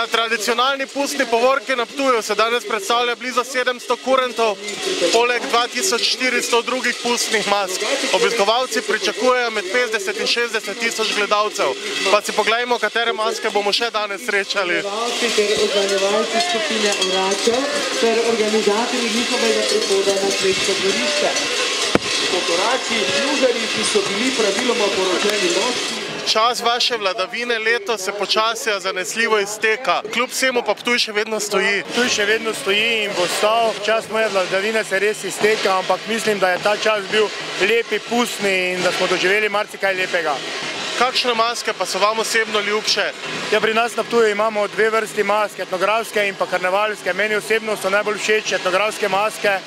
Na tradicionalni pustni povorki na Ptuju se danes predstavlja blizu 700 kurentov, poleg 2400 drugih pustnih mask. Obiskovalci pričakujejo med 50 in 60 tisoč gledalcev. Pa si poglejmo, katere maske bomo še danes srečali. Organizovalci skupine Oračo ter organizatorji njihovega prihoda na Svetsko dvorišče. Potorači, služarji, ki so bili praviloma poročeni moški. Čas vaše vladavine letos se počasi zanesljivo izteka. Kljub vsemu pa Ptuj še vedno stoji. Ptuj še vedno stoji in bo stal. Čas moje vladavine se res izteka, ampak mislim, da je ta čas bil lepi, pustni in da smo doživeli marsikaj lepega. Kakšne maske pa so vam osebno ljubše? Ja, pri nas na Ptuju imamo dve vrsti mask, etnografske in pa karnevalske. Meni osebno so najbolj všeč etnografske maske.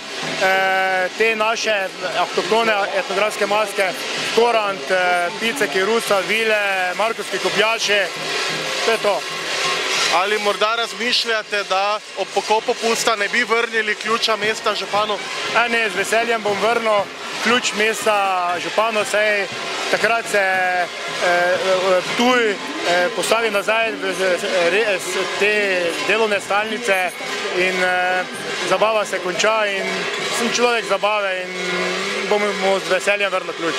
Te naše avtohtone etnografske maske, korant, piceki, rusa, vile, markovski kopljaši, to je to. Ali morda razmišljate, da ob pokopu pusta ne bi vrnili ključa mesta županu? Ne, z veseljem bom vrnil ključ mesta županu, saj takrat se Ptuj postavi nazaj te delovne stalnice in zabava se konča in sem človek zabave in bom mu z veseljem vrnil ključ.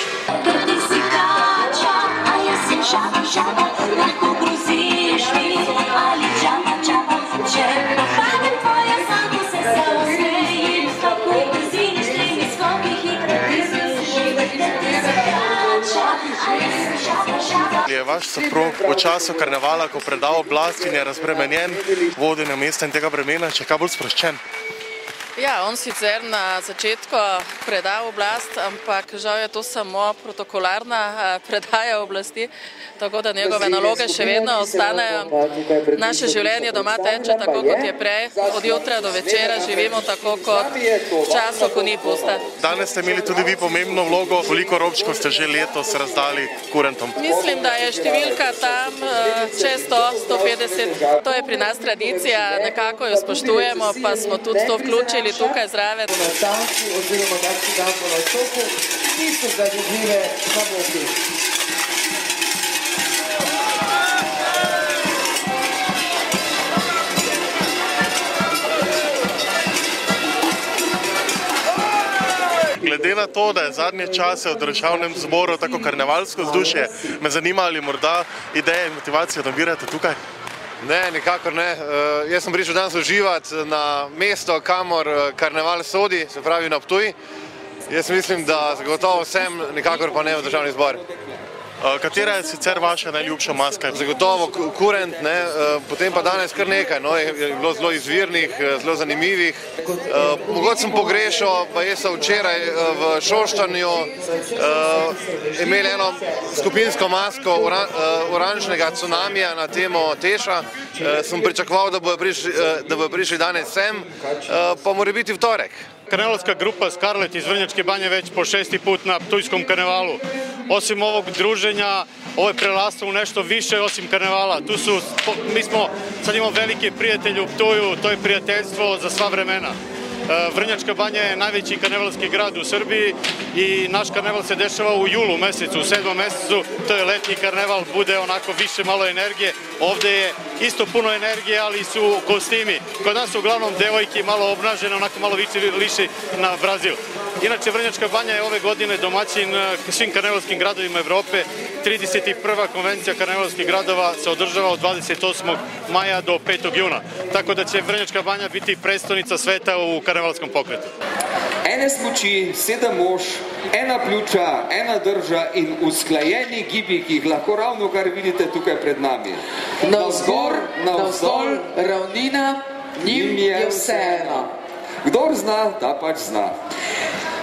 Je vaš soprog v času karnevala, ko preda oblast in je razbremenjen vodenja mesta in tega bremena, če kaj bolj sproščen? Ja, on sicer na začetku preda oblast, ampak žal je to samo protokolarna predaja oblasti, tako da njegove naloge še vedno ostanejo. Naše življenje doma teče tako, kot je prej, od jutra do večera živimo tako, kot v času, ko ni pusta. Danes ste imeli tudi vi pomembno vlogo, koliko robčkov ste že letos razdali kurentom? Mislim, da je številka tam čez 100–150. To je pri nas tradicija, nekako jo spoštujemo, pa smo tudi to vključili tukaj zraven. Oziroma kakšni dan po nastopu, niso zadovoljive samoki. Glede na to, da je zadnje čase v državnem zboru tako karnevalsko vzdušje, me zanima, ali morda ideje in motivacije nabirate tukaj? Ne, nikakor ne. Jaz sem prišel danes uživati na mesto, kamor karneval sodi, se pravi na Ptuj. Jaz mislim, da zagotovo vsem, nikakor pa ne v državni zbor. Katera je sicer vaša najljubša maska? Zagotovo kurent, potem pa danes kar nekaj, je bilo zelo izvirnih, zelo zanimivih. Mogoče sem pogrešal, pa jaz sem včeraj v Šoštanju imeli eno skupinsko masko oranžnega cunamija na temo Teša. Sem pričakoval, da bodo prišli danes sem, pa mora biti v torek. Karnevalska grupa Scarlet iz Vrnjačke Banje već po 6. put na Ptujskom karnevalu. Osim ovog druženja, ovo je preraslo u nešto više osim karnevala. Mi smo sad imamo velike prijatelje u Ptuju, to je prijateljstvo za sva vremena. Vrnjačka Banja je najveći karnevalski grad u Srbiji i naš karneval se dešava u julu mesecu, u 7. mesecu, to je letnji karneval, bude onako više malo energije. Ovde je isto puno energije, ali su kostimi. Kod nas su uglavnom devojke malo obnažene, onako malo više liši na Brazil. Inače, Vrnjačka Banja je ove godine domaćin svim karnevalskim gradovima Evrope. 31. konvencija karnevalskih gradova se održava od 28. maja do 5. juna. Tako da će Vrnjačka Banja biti predstavnica sveta u karnevalskom pokretu. Ene smuči, 7 mož, ena pljuča, ena drža in usklajeni gibi, ki jih lahko ravno kar vidite tukaj pred nami. Navzgor, navzdol, ravnina, njim je vseeno. Kdor zna, ta pač zna.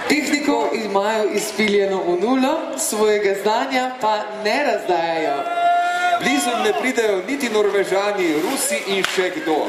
Tehniko imajo izpiljeno v nulo, svojega znanja pa ne razdajajo. Blizu ne pridejo niti Norvežani, Rusi in še kdo.